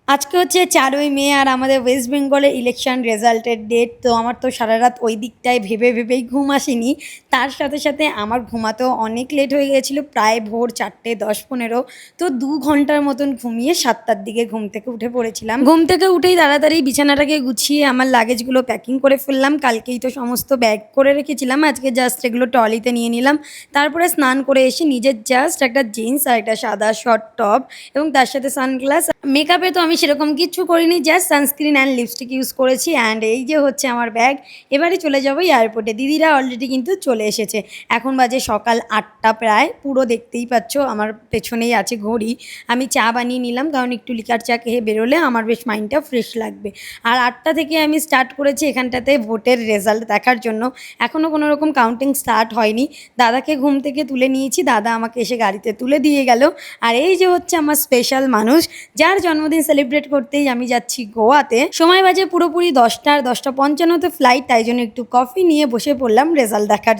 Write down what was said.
আজকে হচ্ছে ৪ই মে আর আমাদের ওয়েস্ট বেঙ্গলের ইলেকশন রেজাল্টের ডেট। তো আমার তো সারারাত ওই দিকটায় ভেবেই ঘুম আসেনি। তার সাথে আমার ঘুমাতেও অনেক লেট হয়ে গিয়েছিল, প্রায় ভোর ৪:১০-১৫। তো ২ ঘন্টার মতন ঘুমিয়ে ৭টার দিকে ঘুম থেকে উঠে পড়েছিলাম। ঘুম থেকে উঠেই তাড়াতাড়ি বিছানাটাকে গুছিয়ে আমার লাগেজগুলো প্যাকিং করে ফেললাম। কালকেই তো সমস্ত ব্যাগ করে রেখেছিলাম, আজকে জাস্ট এগুলো ট্রলিতে নিয়ে নিলাম। তারপরে স্নান করে এসে নিজের জাস্ট একটা জিন্স আর একটা সাদা শর্ট টপ এবং তার সাথে সানগ্লাস। মেকআপে তো আমি সেরকম কিচ্ছু করিনি, just sunscreen and lipstick use করেছি। অ্যান্ড এই যে হচ্ছে আমার ব্যাগ। এবারে চলে যাবো এয়ারপোর্টে। দিদিরা অলরেডি কিন্তু চলে এসেছে। এখন বাজে সকাল ৮টা প্রায়, পুরো দেখতেই পাচ্ছ আমার পেছনেই আছে ঘড়ি। আমি চা বানিয়ে নিলাম, কারণ একটু লিকার চা খেয়ে বেরোলে আমার বেশ মাইন্ডটা ফ্রেশ লাগবে। আর ৮টা থেকে আমি স্টার্ট করেছি এখানটাতে ভোটের রেজাল্ট দেখার জন্য। এখনও কোনো রকম কাউন্টিং স্টার্ট হয়নি। দাদাকে ঘুম থেকে তুলে নিয়েছি, দাদা আমাকে এসে গাড়িতে তুলে দিয়ে গেল। আর এই যে হচ্ছে আমার স্পেশাল মানুষ, যার জন্মদিন সেলিব্রেট করতেই আমি যাচ্ছি গোয়াতে। সময় বাজে পুরোপুরি 10টা, আর 10টা 55-তে ফ্লাইট, তাই জন্য একটু কফি নিয়ে বসে পড়লাম রেজাল্ট দেখার।